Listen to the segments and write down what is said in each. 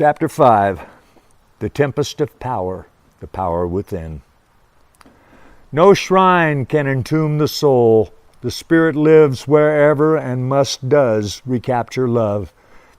Chapter 5, The Tempest of Power, the Power Within. No shrine can entomb the soul. The spirit lives wherever and does recapture love,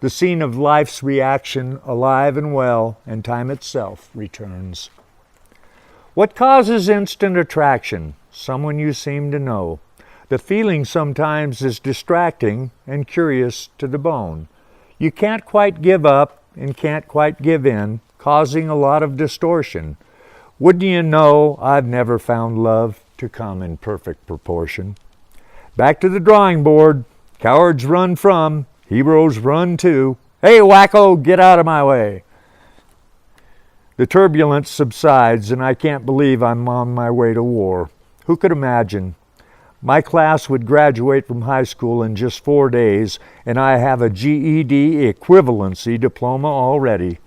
the scene of life's reaction, alive and well, and time itself returns. What causes instant attraction? Someone you seem to know. The feeling sometimes is distracting and curious to the bone. You can't quite give up and can't quite give in, causing a lot of distortion. Wouldn't you know, I've never found love to come in perfect proportion. Back to the drawing board. Cowards run from, heroes run to. Hey, wacko, get out of my way. The turbulence subsides, and I can't believe I'm on my way to war. Who could imagine? My class would graduate from high school in just 4 days, and I have a GED equivalency diploma already.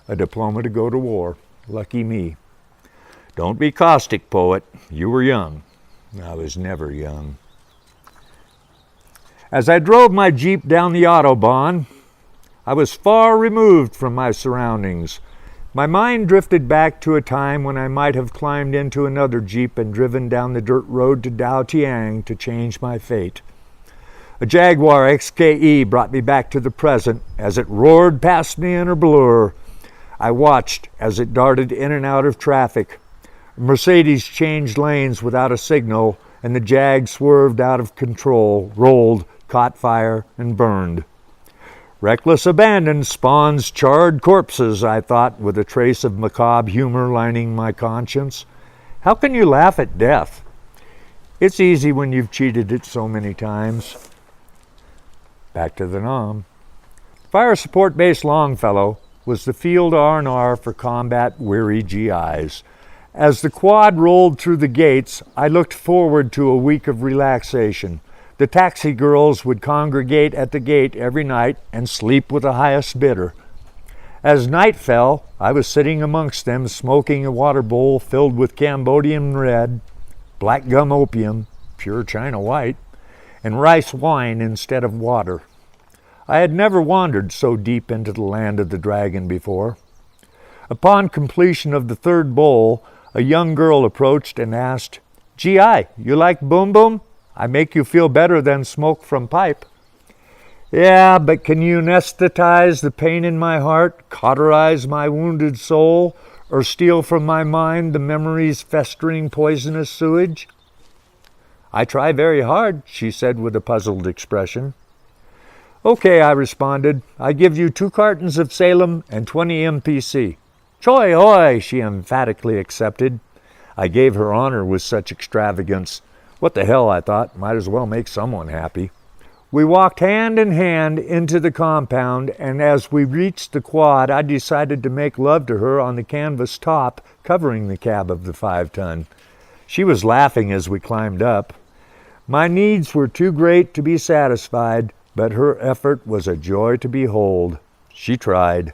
A diploma to go to war. Lucky me. Don't be caustic, poet. You were young. I was never young. As I drove my Jeep down the Autobahn, I was far removed from my surroundings. My mind drifted back to a time when I might have climbed into another Jeep and driven down the dirt road to Daotiang to change my fate. A Jaguar XKE brought me back to the present as it roared past me in a blur. I watched as it darted in and out of traffic. A Mercedes changed lanes without a signal, and the Jag swerved out of control, rolled, caught fire, and burned. Reckless abandon spawns charred corpses, I thought, with a trace of macabre humor lining my conscience. How can you laugh at death? It's easy when you've cheated it so many times. Back to the Nam. Fire Support Base Longfellow was the field R&R for combat-weary GIs. As the quad rolled through the gates, I looked forward to a week of relaxation. The taxi girls would congregate at the gate every night and sleep with the highest bidder. As night fell, I was sitting amongst them smoking a water bowl filled with Cambodian red, black gum opium, pure China white, and rice wine instead of water. I had never wandered so deep into the land of the dragon before. Upon completion of the third bowl, a young girl approached and asked, "GI, you like boom boom? I make you feel better than smoke from pipe." "Yeah, but can you anesthetize the pain in my heart, cauterize my wounded soul, or steal from my mind the memories festering poisonous sewage?" "I try very hard," she said with a puzzled expression. "Okay," I responded. "I give you 2 cartons of Salem and 20 MPC. "Choi hoi," she emphatically accepted. I gave her honor with such extravagance. What the hell, I thought, might as well make someone happy. We walked hand in hand into the compound, and as we reached the quad, I decided to make love to her on the canvas top covering the cab of the 5-ton. She was laughing as we climbed up. My needs were too great to be satisfied, but her effort was a joy to behold. She tried.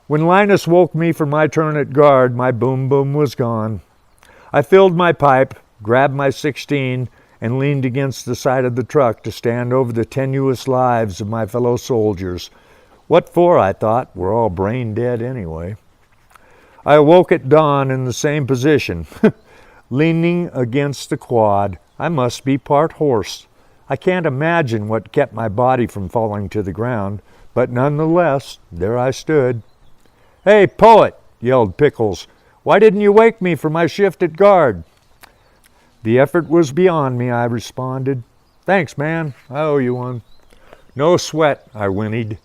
When Linus woke me for my turn at guard, my boom-boom was gone. I filled my pipe, grabbed my 16, and leaned against the side of the truck to stand over the tenuous lives of my fellow soldiers. What for, I thought, we're all brain dead anyway. I awoke at dawn in the same position, leaning against the quad. I must be part horse. I can't imagine what kept my body from falling to the ground, but nonetheless, there I stood. "Hey, poet," yelled Pickles, "why didn't you wake me for my shift at guard?" "The effort was beyond me," I responded. "Thanks, man. I owe you one." "No sweat," I whinnied.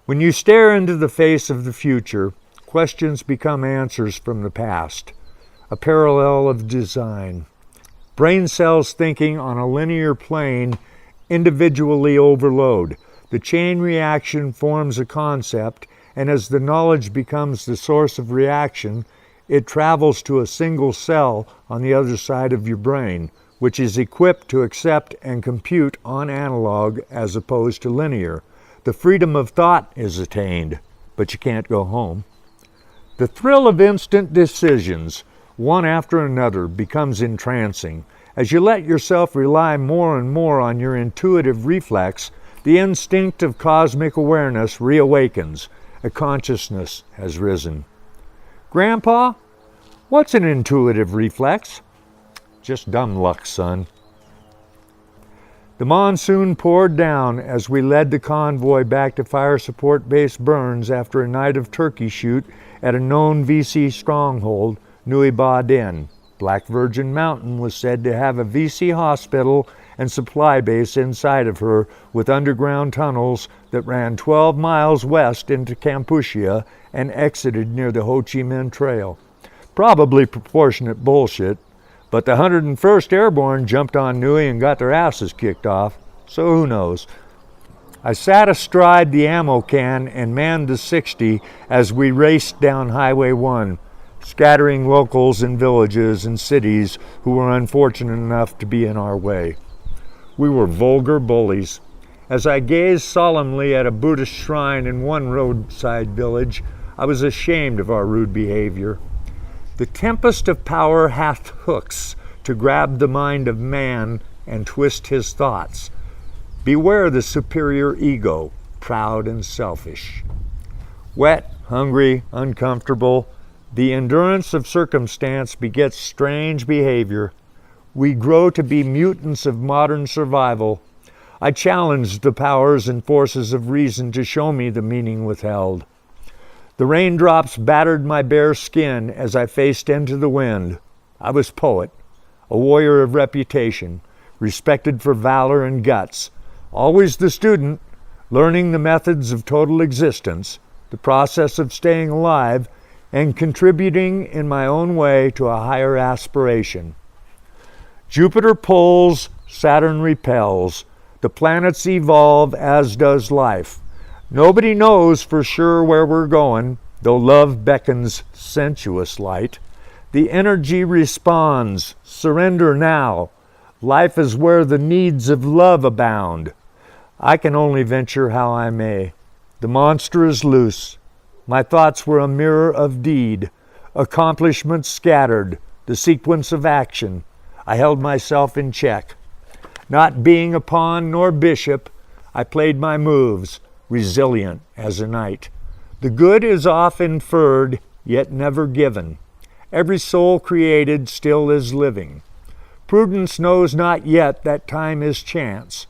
When you stare into the face of the future, questions become answers from the past, a parallel of design. Brain cells thinking on a linear plane individually overload. The chain reaction forms a concept, and as the knowledge becomes the source of reaction, it travels to a single cell on the other side of your brain, which is equipped to accept and compute on analog as opposed to linear. The freedom of thought is attained, but you can't go home. The thrill of instant decisions, one after another, becomes entrancing. As you let yourself rely more and more on your intuitive reflex, The instinct of cosmic awareness reawakens. A consciousness has risen. Grandpa, what's an intuitive reflex? Just dumb luck, son. The monsoon poured down as we led the convoy back to Fire Support Base Burns after a night of turkey shoot at a known VC stronghold, Nui Ba Din. Black Virgin Mountain was said to have a VC hospital and supply base inside of her with underground tunnels that ran 12 miles west into Kampuchea and exited near the Ho Chi Minh Trail. Probably proportionate bullshit, but the 101st Airborne jumped on Nui and got their asses kicked off, so who knows. I sat astride the ammo can and manned the 60 as we raced down Highway 1, scattering locals in villages and cities who were unfortunate enough to be in our way. We were vulgar bullies. As I gazed solemnly at a Buddhist shrine in one roadside village, I was ashamed of our rude behavior. The tempest of power hath hooks to grab the mind of man and twist his thoughts. Beware the superior ego, proud and selfish. Wet, hungry, uncomfortable, the endurance of circumstance begets strange behavior. We grow to be mutants of modern survival. I challenged the powers and forces of reason to show me the meaning withheld. The raindrops battered my bare skin as I faced into the wind. I was Poet, a warrior of reputation, respected for valor and guts, always the student, learning the methods of total existence, the process of staying alive, and contributing in my own way to a higher aspiration. Jupiter pulls, Saturn repels. The planets evolve, as does life. Nobody knows for sure where we're going, though love beckons sensuous light. The energy responds, surrender now. Life is where the needs of love abound. I can only venture how I may. The monster is loose. My thoughts were a mirror of deed, accomplishments scattered, the sequence of action. I held myself in check. Not being a pawn nor bishop, I played my moves, resilient as a knight. The good is oft inferred, yet never given. Every soul created still is living. Prudence knows not yet that time is chance.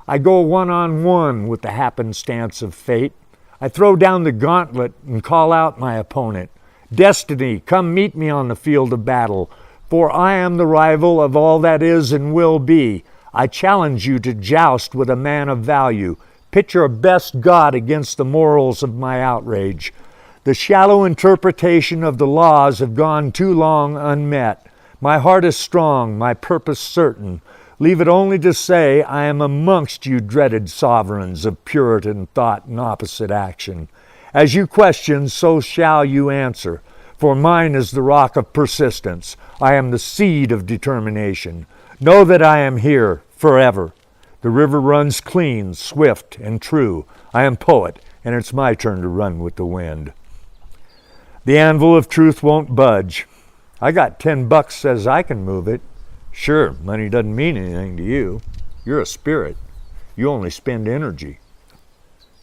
I go one-on-one with the happenstance of fate. I throw down the gauntlet and call out my opponent. Destiny, come meet me on the field of battle, for I am the rival of all that is and will be. I challenge you to joust with a man of value. Pit your best God against the morals of my outrage. The shallow interpretation of the laws have gone too long unmet. My heart is strong, my purpose certain. Leave it only to say I am amongst you dreaded sovereigns of Puritan thought and opposite action. As you question, so shall you answer. For mine is the rock of persistence. I am the seed of determination. Know that I am here forever. The river runs clean, swift, and true. I am Poet, and it's my turn to run with the wind. The anvil of truth won't budge. I got $10 says I can move it. Sure, money doesn't mean anything to you. You're a spirit. You only spend energy.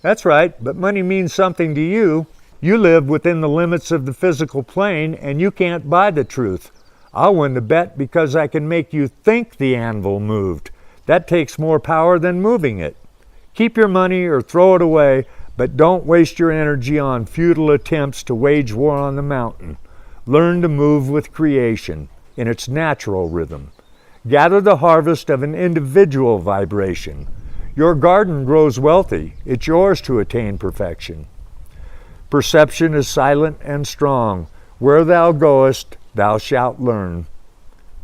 That's right, but money means something to you. You live within the limits of the physical plane, and you can't buy the truth. I'll win the bet because I can make you think the anvil moved. That takes more power than moving it. Keep your money or throw it away, but don't waste your energy on futile attempts to wage war on the mountain. Learn to move with creation in its natural rhythm. Gather the harvest of an individual vibration. Your garden grows wealthy. It's yours to attain perfection. Perception is silent and strong. Where thou goest, thou shalt learn.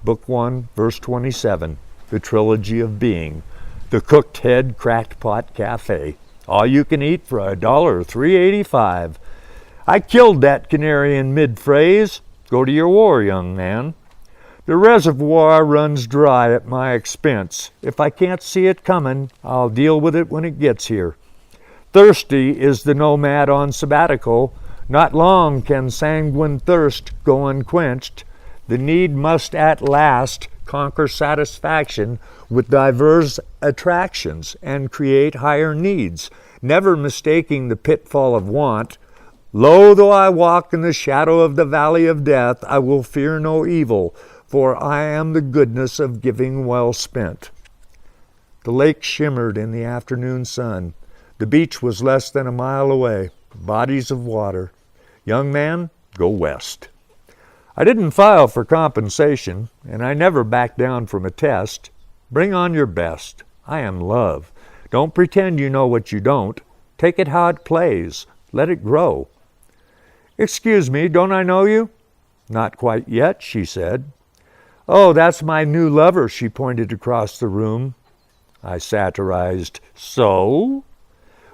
Book 1, verse 27. The Trilogy of Being. The Cooked Head Cracked Pot Cafe. All you can eat for $3.85. I killed that canary in mid-phrase. Go to your war, young man. The reservoir runs dry at my expense. If I can't see it coming, I'll deal with it when it gets here. Thirsty is the nomad on sabbatical. Not long can sanguine thirst go unquenched. The need must at last conquer satisfaction with diverse attractions and create higher needs, never mistaking the pitfall of want. Lo, though I walk in the shadow of the valley of death, I will fear no evil, for I am the goodness of giving well spent. The lake shimmered in the afternoon sun. The beach was less than a mile away. Bodies of water. Young man, go west. I didn't file for compensation, and I never backed down from a test. Bring on your best. I am love. Don't pretend you know what you don't. Take it how it plays. Let it grow. Excuse me, don't I know you? Not quite yet, she said. Oh, that's my new lover, she pointed across the room. I satirized. So?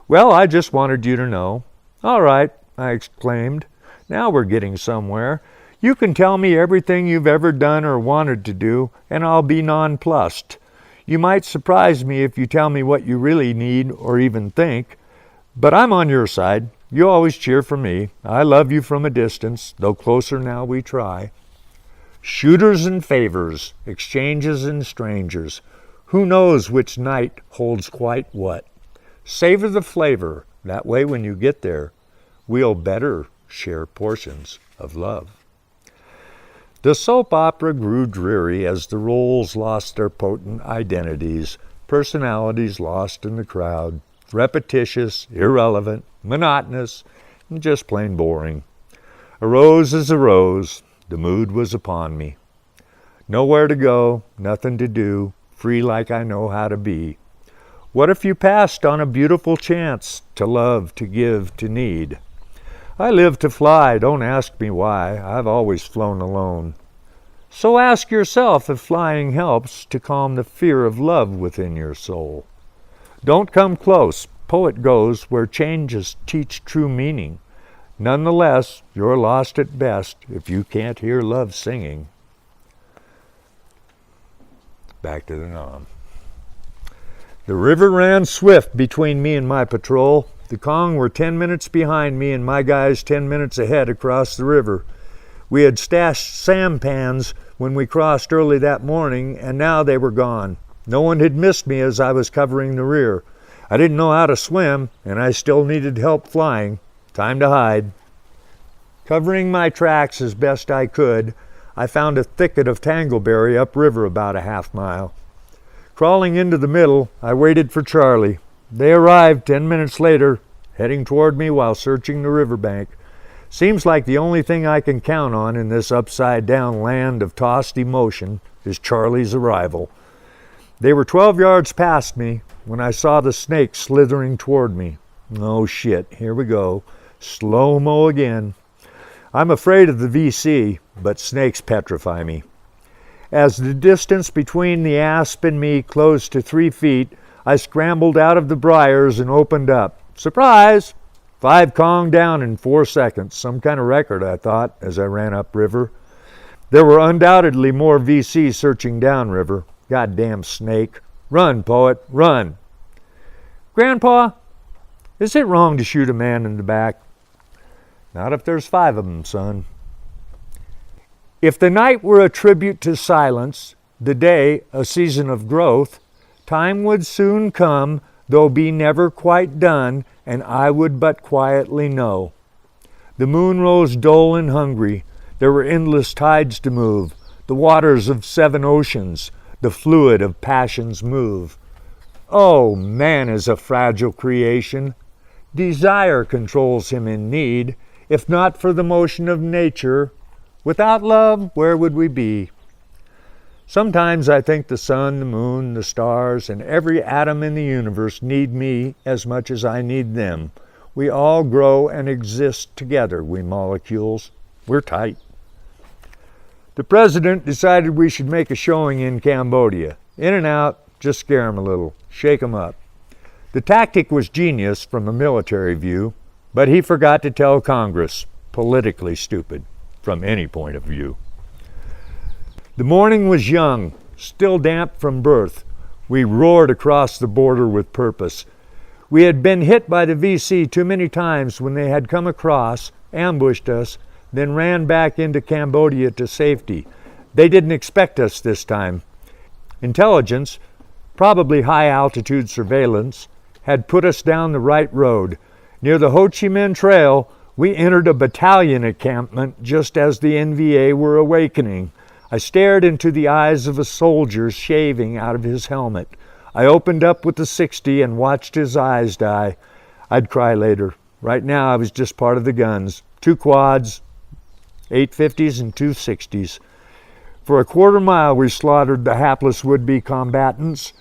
Well, I just wanted you to know. All right, I exclaimed. Now we're getting somewhere. You can tell me everything you've ever done or wanted to do, and I'll be nonplussed. You might surprise me if you tell me what you really need or even think, but I'm on your side. You always cheer for me. I love you from a distance, though closer now we try. Shooters and favors, exchanges and strangers. Who knows which night holds quite what? Savor the flavor. That way when you get there, we'll better share portions of love. The soap opera grew dreary as the roles lost their potent identities, personalities lost in the crowd, repetitious, irrelevant, monotonous, and just plain boring. A rose is a rose. The mood was upon me. Nowhere to go, nothing to do, free like I know how to be. What if you passed on a beautiful chance to love, to give, to need? I live to fly, don't ask me why. I've always flown alone. So ask yourself if flying helps to calm the fear of love within your soul. Don't come close. Poet goes where changes teach true meaning. Nonetheless, you're lost at best if you can't hear love singing. Back to the nom. The river ran swift between me and my patrol. The Kong were 10 minutes behind me and my guys 10 minutes ahead across the river. We had stashed sampans when we crossed early that morning, and now they were gone. No one had missed me as I was covering the rear. I didn't know how to swim, and I still needed help flying. Time to hide. Covering my tracks as best I could, I found a thicket of tangleberry upriver about a half mile. Crawling into the middle, I waited for Charlie. They arrived 10 minutes later, heading toward me while searching the riverbank. Seems like the only thing I can count on in this upside-down land of tossed emotion is Charlie's arrival. They were 12 yards past me when I saw the snake slithering toward me. Oh shit, here we go. Slow-mo again. I'm afraid of the VC, but snakes petrify me. As the distance between the asp and me closed to 3 feet, I scrambled out of the briars and opened up. Surprise! 5 Kong down in 4 seconds. Some kind of record, I thought, as I ran upriver. There were undoubtedly more VC searching downriver. Goddamn snake. Run, poet, run. Grandpa, is it wrong to shoot a man in the back? Not if there's 5 of them, son. If the night were a tribute to silence, the day a season of growth, time would soon come, though be never quite done, and I would but quietly know. The moon rose dull and hungry. There were endless tides to move, the waters of 7 oceans, the fluid of passions move. Oh, man is a fragile creation. Desire controls him in need. If not for the motion of nature, without love, where would we be? Sometimes I think the sun, the moon, the stars, and every atom in the universe need me as much as I need them. We all grow and exist together, we molecules. We're tight. The president decided we should make a showing in Cambodia. In and out, just scare him a little, shake him up. The tactic was genius from a military view, but he forgot to tell Congress. Politically stupid, from any point of view. The morning was young, still damp from birth. We roared across the border with purpose. We had been hit by the VC too many times when they had come across, ambushed us, then ran back into Cambodia to safety. They didn't expect us this time. Intelligence, probably high-altitude surveillance, had put us down the right road. Near the Ho Chi Minh Trail, we entered a battalion encampment just as the NVA were awakening. I stared into the eyes of a soldier shaving out of his helmet. I opened up with the .60 and watched his eyes die. I'd cry later. Right now I was just part of the guns. 2 quads, 850s and 2 60s. For a quarter mile we slaughtered the hapless would-be combatants.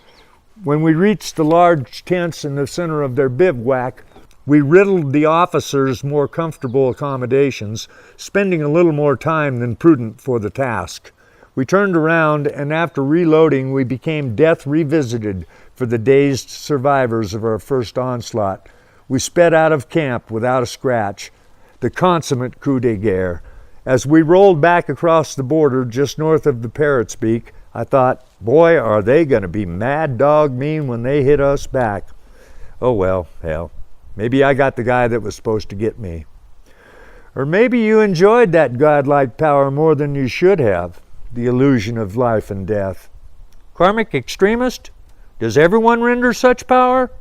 When we reached the large tents in the center of their bivouac, we riddled the officers' more comfortable accommodations, spending a little more time than prudent for the task. We turned around, and after reloading, we became death revisited for the dazed survivors of our first onslaught. We sped out of camp without a scratch, the consummate coup de guerre. As we rolled back across the border just north of the Parrot's Beak, I thought, boy, are they going to be mad dog mean when they hit us back. Oh well, hell, maybe I got the guy that was supposed to get me. Or maybe you enjoyed that godlike power more than you should have, the illusion of life and death. Karmic extremist? Does everyone render such power?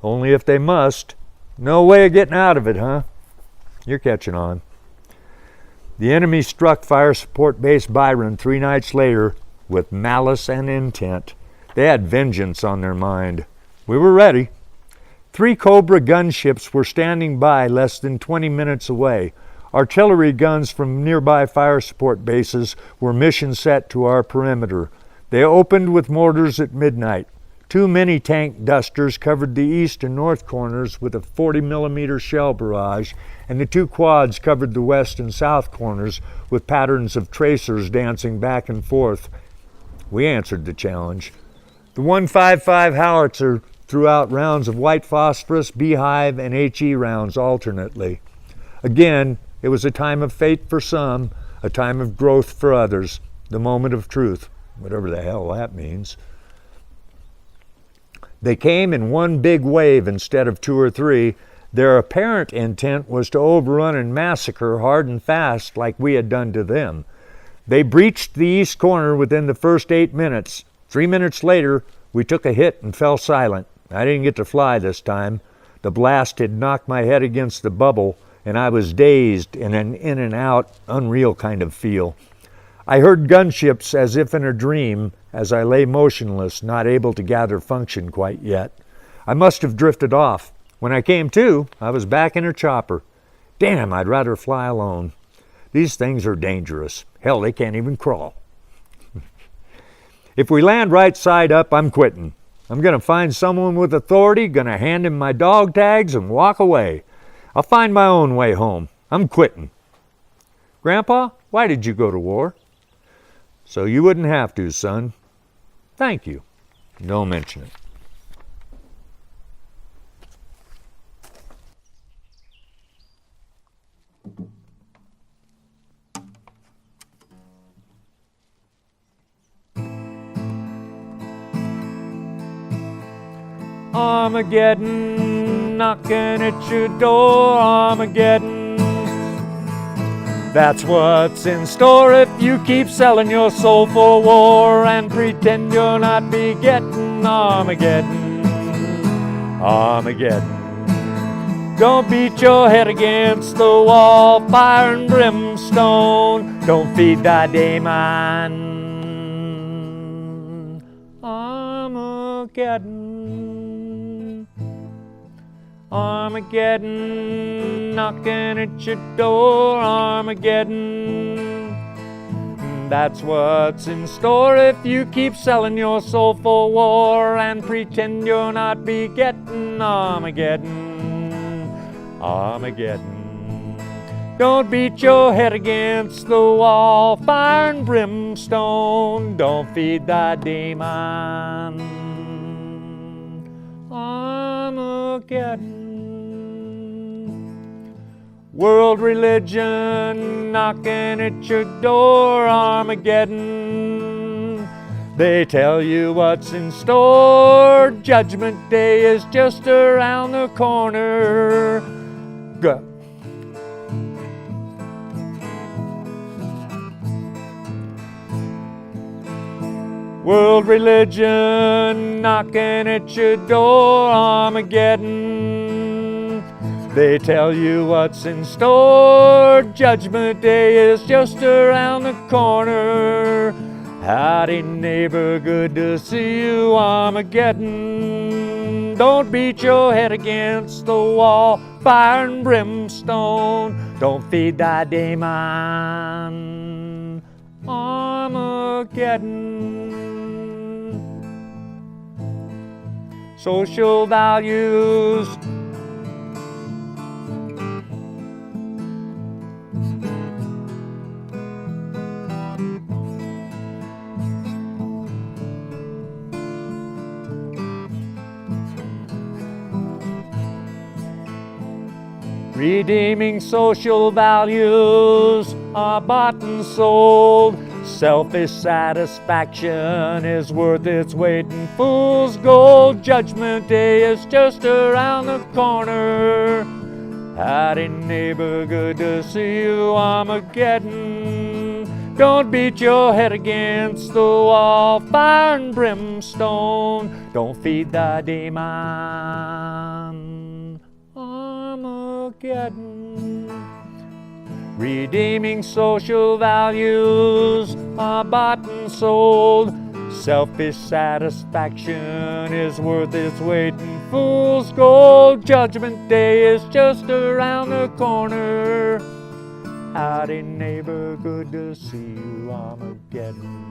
Only if they must. No way of getting out of it, huh? You're catching on. The enemy struck Fire Support Base Byron 3 nights later with malice and intent. They had vengeance on their mind. We were ready. 3 Cobra gunships were standing by less than 20 minutes away. Artillery guns from nearby fire support bases were mission set to our perimeter. They opened with mortars at midnight. 2 mini-tank dusters covered the east and north corners with a 40-millimeter shell barrage, and the 2 quads covered the west and south corners with patterns of tracers dancing back and forth. We answered the challenge. The 155 howitzer threw out rounds of white phosphorus, beehive, and HE rounds alternately. Again, it was a time of fate for some, a time of growth for others, the moment of truth, whatever the hell that means. They came in one big wave instead of 2 or 3. Their apparent intent was to overrun and massacre hard and fast like we had done to them. They breached the east corner within the first 8 minutes. 3 minutes later, we took a hit and fell silent. I didn't get to fly this time. The blast had knocked my head against the bubble, and I was dazed in an in-and-out, unreal kind of feel. I heard gunships as if in a dream as I lay motionless, not able to gather function quite yet. I must have drifted off. When I came to, I was back in a chopper. Damn, I'd rather fly alone. These things are dangerous. Hell, they can't even crawl. If we land right side up, I'm quitting. I'm going to find someone with authority, going to hand him my dog tags and walk away. I'll find my own way home. I'm quitting. Grandpa, why did you go to war? So you wouldn't have to, son. Thank you. Don't mention it. Armageddon, knocking at your door, Armageddon. That's what's in store if you keep selling your soul for war and pretend you're not begetting. Armageddon, Armageddon. Don't beat your head against the wall, fire and brimstone. Don't feed thy demon. Armageddon. Armageddon, knocking at your door, Armageddon. That's what's in store if you keep selling your soul for war and pretend you're not begetting. Armageddon, Armageddon. Don't beat your head against the wall, fire and brimstone. Don't feed thy demon. Armageddon. World religion knocking at your door, Armageddon. They tell you what's in store. Judgment Day is just around the corner. Go. World religion knocking at your door, Armageddon. They tell you what's in store. Judgment Day is just around the corner. Howdy neighbor, good to see you, Armageddon. Don't beat your head against the wall, fire and brimstone. Don't feed thy demon, Armageddon. Social values, redeeming social values are bought and sold. Selfish satisfaction is worth its weight in fool's gold. Judgment Day is just around the corner. Howdy neighbor, good to see you, Armageddon. Don't beat your head against the wall, fire and brimstone. Don't feed thy demon, Armageddon. Redeeming social values are bought and sold. Selfish satisfaction is worth its weight in fool's gold. Judgment Day is just around the corner. Howdy neighbor, good to see you, Armageddon.